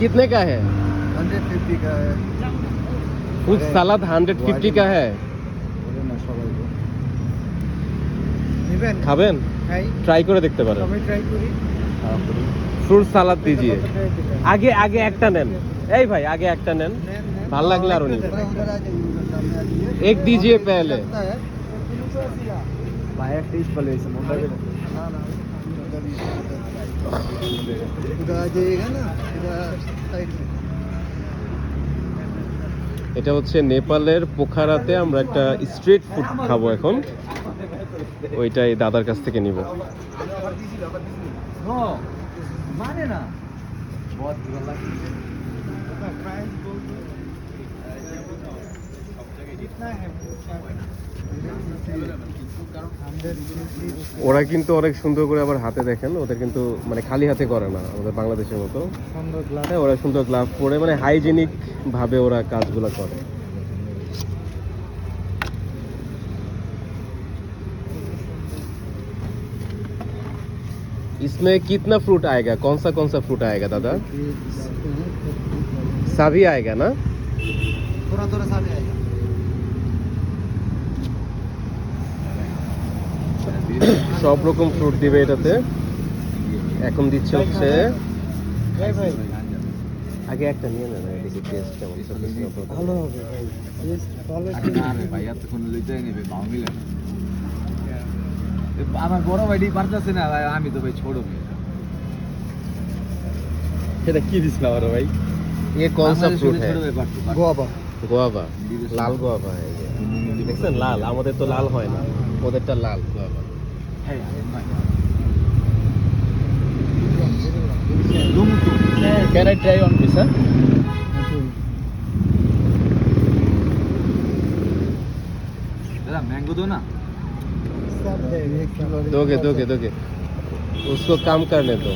कितने का है? 150 का है। फ्रूट सलाद 150 का है। খাবেন? ট্রাই করে দেখতে পারেন। ফ্রুট সালাদ দিজিয়ে। আগে আগে একটা নেন। এই ভাই আগে একটা নেন। ভালো লাগলে আরো নিন। एक दीजिए पहले। भाई टेस्ट वाले से मुंडा भी उधर आ जाएगा ना इधर साइड में। এটা হচ্ছে নেপালের পোখারাতে আমরা একটা স্ট্রিট ফুড খাবো এখন। ওইটাই দাদার কাছ থেকে নিব। माने ना बहुत बुरा लगा। ওরা কিন্তু অনেক সুন্দর করে আবার হাতে দেখেন, ওদের কিন্তু মানে খালি হাতে করে না আমাদের বাংলাদেশের মতো। হ্যাঁ, ওরা সুন্দর গ্লাভ পরে মানে হাইজেনিক ভাবে ওরা কাজগুলো করে। इसमें कितना फ्रूट आएगा? कौन सा फ्रूट आएगा दादा? सभी आएगा ना? थोड़ा थोड़ा सारे आएगा। সব রকম ফ্রুট দিবে এটাতে। এখন দিচ্ছে হচ্ছে আগে একটা নিয়ে নেন, দেখি টেস্ট কেমন। ভালো হবে ভাই, টেস্ট ভালো আছে। আরে ভাই এতক্ষণ লইতে নেবে মাউমিলা না। আমার বড় ভাইটি পারতেছে না ভাই, আমি তো ভাই ছোট ভাই। এটা কি দিছ না বড় ভাই? ये कौन सा फ्रूट है? গোয়াবা। গোয়াবা, লাল গোয়াবা। দেখছেন লাল, আমাদের তো লাল হয় না, ওদেরটা লাল guava. Can I try on this, sir? दादा मैंगो दो ना। सब है, 1 किलो। दोगे उसको काम करने दो।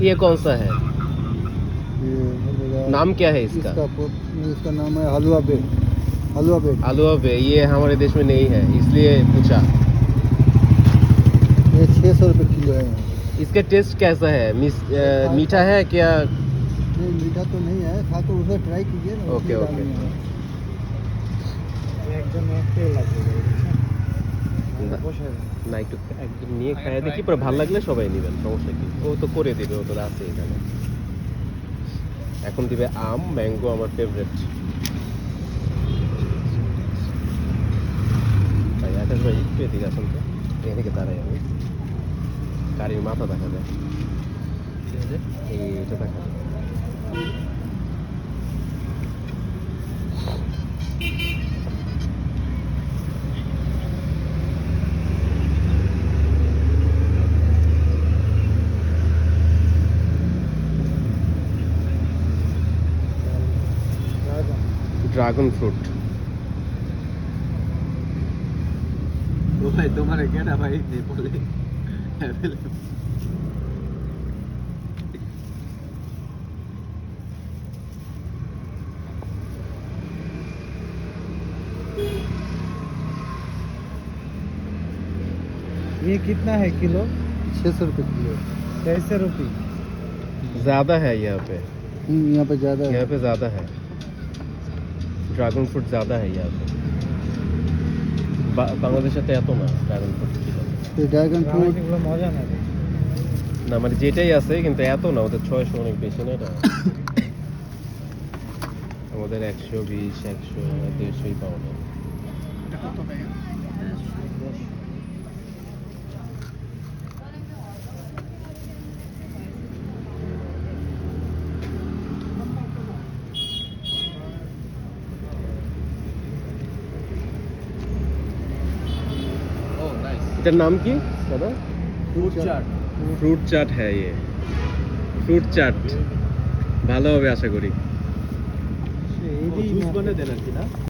ये कौन सा है? नाम क्या है इसका? इसका नाम है हलवा बे। आलूआ बे। ये हमारे देश में नहीं है इसलिए पूछा। ये 600 रुपये किलो है। इसका टेस्ट कैसा है? मीठा है क्या? नहीं मीठा तो नहीं है, खा तो उसे ट्राई कीजिए ना। Okay okay. না একটু একদম নিয়ে খাইয়ে দেখি, পরে ভালো লাগলে সবাই নেবেন, সমস্যা কি? ও তো করে দিবে, ও তো আছে এখানে। এখন দিবে আম, ম্যাঙ্গো আমার ফেভারিট। ভাই আকাশ ভাই একটু এদিকে আসুন তো, এদিকে দাঁড়াই আমি। গাড়ির মাথা দেখা যায়, এইটা দেখা যায়। Dragon fruit. तो भाई तुम्हारे क्या ना भाई नेपाली ये कितना है किलो? 600 रुपये किलो। 600 रुपये ज़्यादा है यहाँ पे। यहाँ पे ज़्यादा है। यहाँ पे ज़्यादा है, ड्रैगन फ्रूट ज़्यादा है यहाँ पे। বাংলাদেশে তো এত না dragon fruit kilo. Dragon fruit মজা না না, মানে যেটাই আছে কিন্তু এত না, ওদের 600 অনেক বেশি না এটা। আমাদের 120, 100, 150 পাওয়া যায়। এটার নাম কি দাদা? ফ্রুট চাট হ্যাঁ, ये ফ্রুট চাট ভালো হবে আশা করি। জুস বানিয়ে দেন আর কি না।